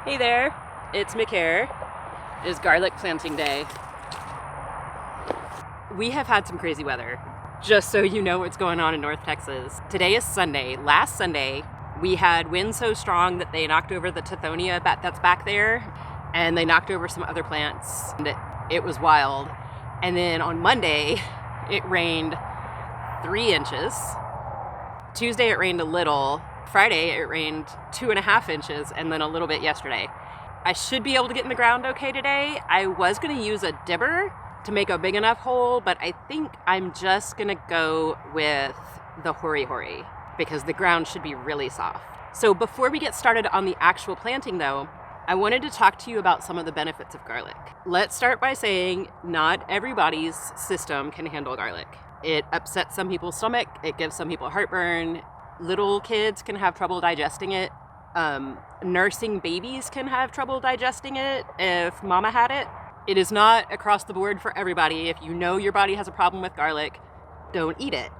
Hey there, it's Mite. It is garlic planting day. We have had some crazy weather, just so you know what's going on in North Texas. Today is Sunday. Last Sunday, we had winds so strong that they knocked over the tithonia that's back there, and they knocked over some other plants. And it was wild. And then on Monday, it rained 3 inches. Tuesday, it rained a little. Friday, it rained 2.5 inches, and then a little bit yesterday. I should be able to get in the ground okay today. I was going to use a dibber to make a big enough hole, but I think I'm just going to go with the hori-hori because the ground should be really soft. So before we get started on the actual planting though, I wanted to talk to you about some of the benefits of garlic. Let's start by saying not everybody's system can handle garlic. It upsets some people's stomach, it gives some people heartburn, little kids can have trouble digesting it, nursing babies can have trouble digesting it if mama had it. It is not across the board for everybody. If you know your body has a problem with garlic, don't eat it.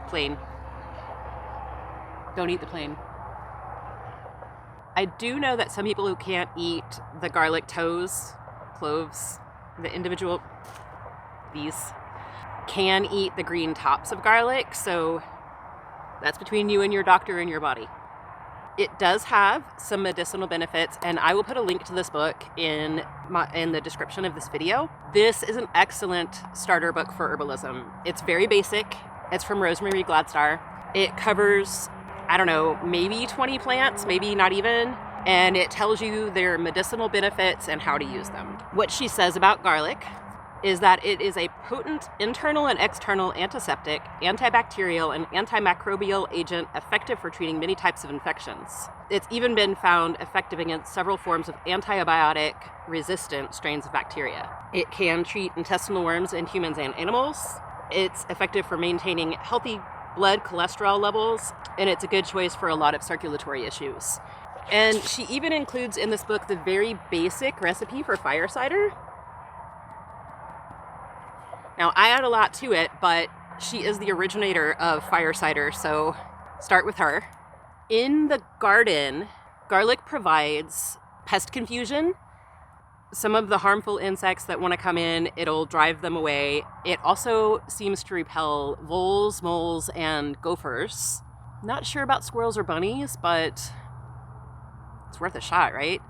Plain. Don't eat the plain. I do know that some people who can't eat the garlic toes, cloves, the individual, these, can eat the green tops of garlic, so that's between you and your doctor and your body. It does have some medicinal benefits, and I will put a link to this book in the description of this video. This is an excellent starter book for herbalism. It's very basic. It's from Rosemary Gladstar. It covers, I don't know, maybe 20 plants, maybe not even, and it tells you their medicinal benefits and how to use them. What she says about garlic is that it is a potent internal and external antiseptic, antibacterial, and antimicrobial agent effective for treating many types of infections. It's even been found effective against several forms of antibiotic-resistant strains of bacteria. It can treat intestinal worms in humans and animals. It's effective for maintaining healthy blood cholesterol levels, and it's a good choice for a lot of circulatory issues. And she even includes in this book the very basic recipe for fire cider. Now, I add a lot to it, but she is the originator of fire cider, so start with her. In the garden, garlic provides pest confusion. Some of the harmful insects that want to come in, it'll drive them away. It also seems to repel voles, moles, and gophers. Not sure about squirrels or bunnies, but it's worth a shot, right?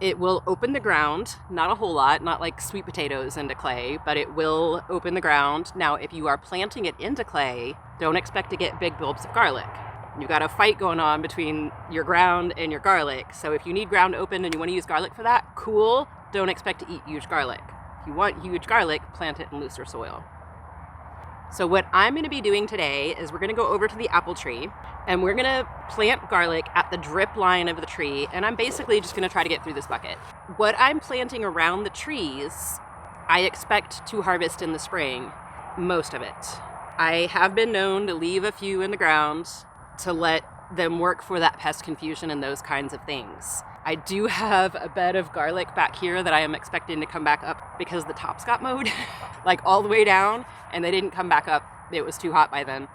It will open the ground, not a whole lot, not like sweet potatoes into clay, but it will open the ground. Now, if you are planting it into clay, don't expect to get big bulbs of garlic. You've got a fight going on between your ground and your garlic. So if you need ground open and you want to use garlic for that, cool. Don't expect to eat huge garlic. If you want huge garlic, plant it in looser soil. So what I'm going to be doing today is we're going to go over to the apple tree and we're going to plant garlic at the drip line of the tree, and I'm basically just going to try to get through this bucket. What I'm planting around the trees, I expect to harvest in the spring, most of it. I have been known to leave a few in the ground to let them work for that pest confusion and those kinds of things. I do have a bed of garlic back here that I am expecting to come back up because the tops got mowed, like all the way down, and they didn't come back up. It was too hot by then.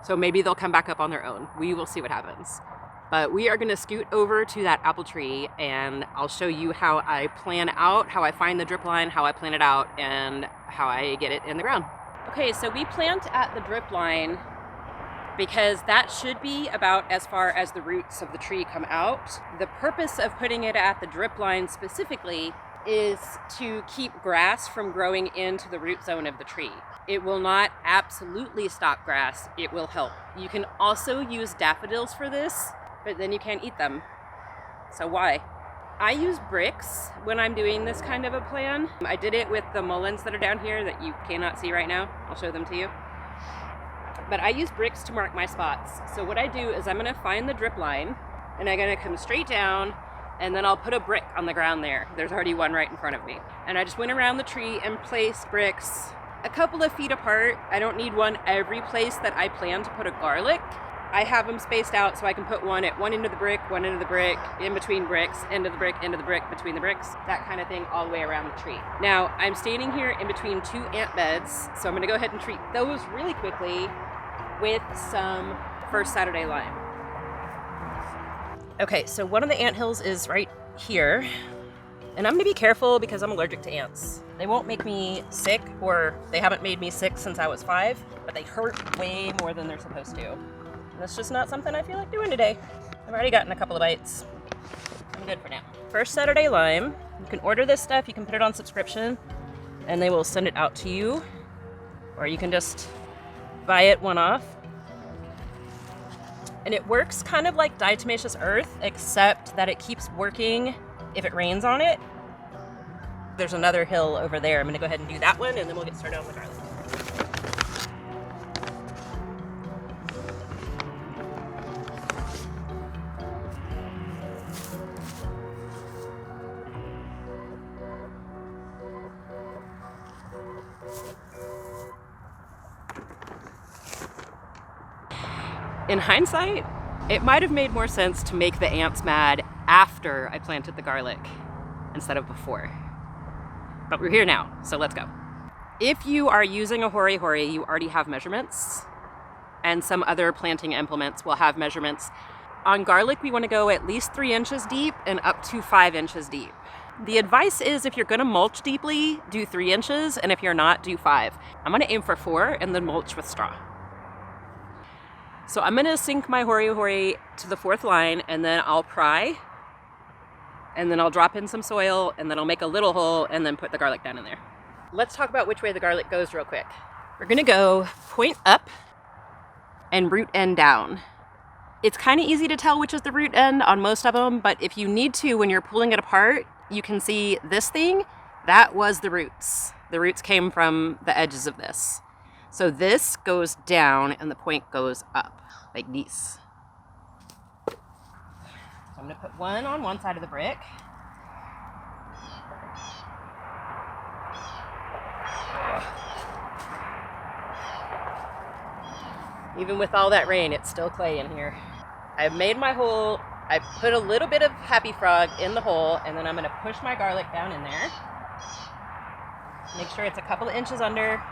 So maybe they'll come back up on their own. We will see what happens. But we are going to scoot over to that apple tree, and I'll show you how I plan out, how I find the drip line, how I plan it out, and how I get it in the ground. Okay, so we plant at the drip line because that should be about as far as the roots of the tree come out. The purpose of putting it at the drip line specifically is to keep grass from growing into the root zone of the tree. It will not absolutely stop grass, it will help. You can also use daffodils for this, but then you can't eat them. So why? I use bricks when I'm doing this kind of a plan. I did it with the mulleins that are down here that you cannot see right now. I'll show them to you. But I use bricks to mark my spots. So what I do is I'm gonna find the drip line and I'm gonna come straight down, and then I'll put a brick on the ground there. There's already one right in front of me. And I just went around the tree and placed bricks a couple of feet apart. I don't need one every place that I plan to put a garlic. I have them spaced out so I can put one at one end of the brick, one end of the brick, in between bricks, end of the brick, between the bricks, that kind of thing all the way around the tree. Now, I'm standing here in between 2 ant beds, so I'm gonna go ahead and treat those really quickly with some First Saturday lime. Okay, so one of the anthills is right here. And I'm gonna be careful because I'm allergic to ants. They won't make me sick, or they haven't made me sick since I was 5, but they hurt way more than they're supposed to. And that's just not something I feel like doing today. I've already gotten a couple of bites. I'm good for now. First Saturday Lime. You can order this stuff, you can put it on subscription, and they will send it out to you. Or you can just buy it one-off. And it works kind of like diatomaceous earth, except that it keeps working if it rains on it. There's another hill over there. I'm gonna go ahead and do that one, and then we'll get started on the garlic. In hindsight, it might have made more sense to make the ants mad after I planted the garlic instead of before. But we're here now, so let's go. If you are using a hori-hori, you already have measurements, and some other planting implements will have measurements. On garlic, we want to go at least 3 inches deep and up to 5 inches deep. The advice is if you're going to mulch deeply, do 3 inches, and if you're not, do 5. I'm going to aim for 4 and then mulch with straw. So I'm going to sink my hori-hori to the 4th line, and then I'll pry, and then I'll drop in some soil, and then I'll make a little hole, and then put the garlic down in there. Let's talk about which way the garlic goes real quick. We're going to go point up and root end down. It's kind of easy to tell which is the root end on most of them, but if you need to, when you're pulling it apart, you can see this thing, that was the roots. The roots came from the edges of this. So this goes down and the point goes up, like this. So I'm gonna put one on one side of the brick. Even with all that rain, it's still clay in here. I've made my hole. I put a little bit of Happy Frog in the hole, and then I'm gonna push my garlic down in there. Make sure it's a couple of inches under.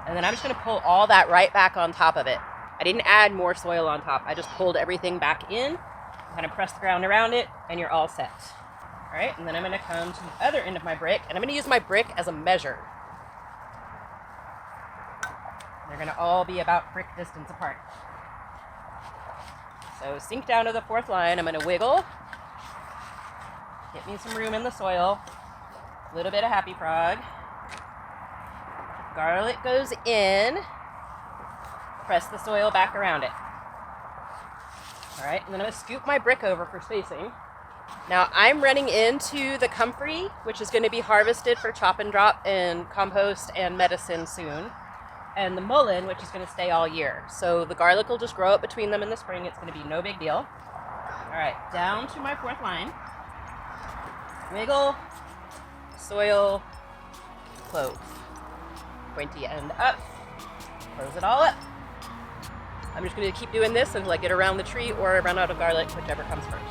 And then I'm just gonna pull all that right back on top of it. I didn't add more soil on top. I just pulled everything back in, kind of press the ground around it, and you're all set. All right, and then I'm gonna come to the other end of my brick, and I'm gonna use my brick as a measure. They're gonna all be about brick distance apart. So sink down to the 4th line. I'm gonna wiggle. Get me some room in the soil. A little bit of Happy Frog. Garlic goes in, press the soil back around it. All right, and then I'm gonna scoop my brick over for spacing. Now I'm running into the comfrey, which is gonna be harvested for chop and drop and compost and medicine soon, and the mullein, which is gonna stay all year. So the garlic will just grow up between them in the spring. It's gonna be no big deal. All right, down to my 4th line. Wiggle, soil, clove. Pointy end up, close it all up. I'm just going to keep doing this until I get around the tree or I run out of garlic, whichever comes first.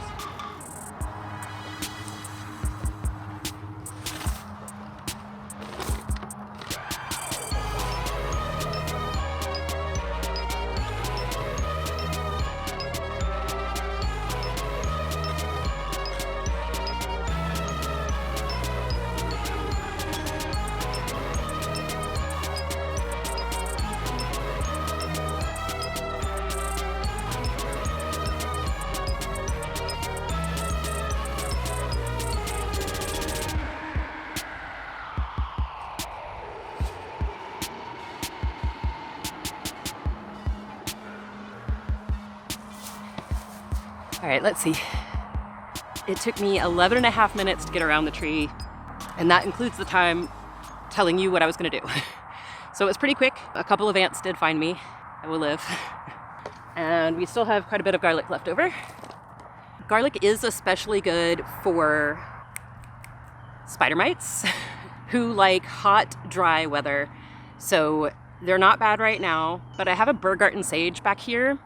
All right, let's see. It took me 11 and a half minutes to get around the tree, and that includes the time telling you what I was gonna do. So it was pretty quick. A couple of ants did find me. I will live. And we still have quite a bit of garlic left over. Garlic is especially good for spider mites who like hot, dry weather. So they're not bad right now, but I have a Bergarten sage back here.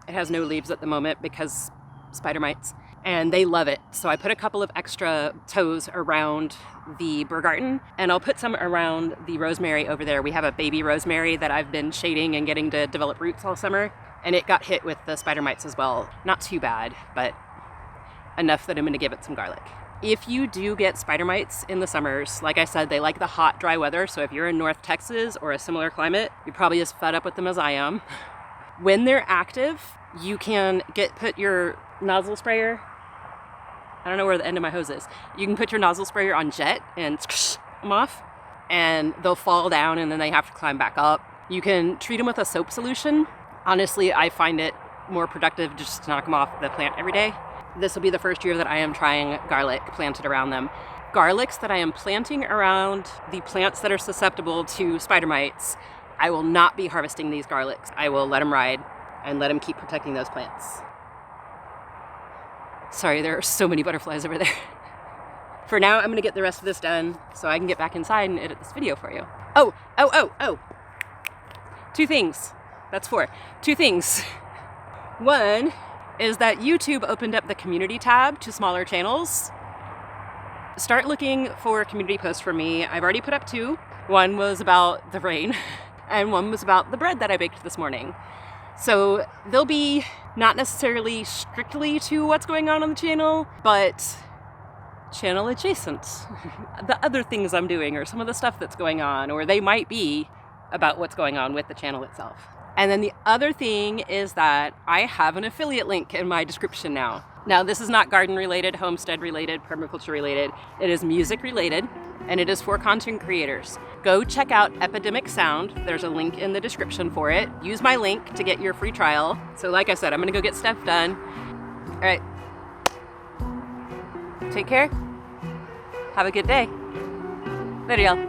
It has no leaves at the moment because spider mites, and they love it. So I put a couple of extra toes around the Bergarten, and I'll put some around the rosemary over there. We have a baby rosemary that I've been shading and getting to develop roots all summer, and it got hit with the spider mites as well. Not too bad, but enough that I'm gonna give it some garlic. If you do get spider mites in the summers, like I said, they like the hot, dry weather. So if you're in North Texas or a similar climate, you're probably as fed up with them as I am. When they're active, you can put your nozzle sprayer, I don't know where the end of my hose is. You can put your nozzle sprayer on jet and them off, and they'll fall down and then they have to climb back up. You can treat them with a soap solution. Honestly, I find it more productive just to knock them off the plant every day. This will be the first year that I am trying garlic planted around them. Garlics that I am planting around the plants that are susceptible to spider mites, I will not be harvesting these garlics. I will let them ride and let them keep protecting those plants. Sorry, there are so many butterflies over there. For now, I'm gonna get the rest of this done so I can get back inside and edit this video for you. Oh. 2 things. That's 4. 2 things. One is that YouTube opened up the community tab to smaller channels. Start looking for community posts for me. I've already put up 2. One was about the rain and one was about the bread that I baked this morning. So they'll be not necessarily strictly to what's going on the channel, but channel adjacent. The other things I'm doing or some of the stuff that's going on, or they might be about what's going on with the channel itself. And then the other thing is that I have an affiliate link in my description now. Now, this is not garden related, homestead related, permaculture related. It is music related, and it is for content creators. Go check out Epidemic Sound. There's a link in the description for it. Use my link to get your free trial. So like I said, I'm gonna go get stuff done. All right. Take care. Have a good day. Later, y'all.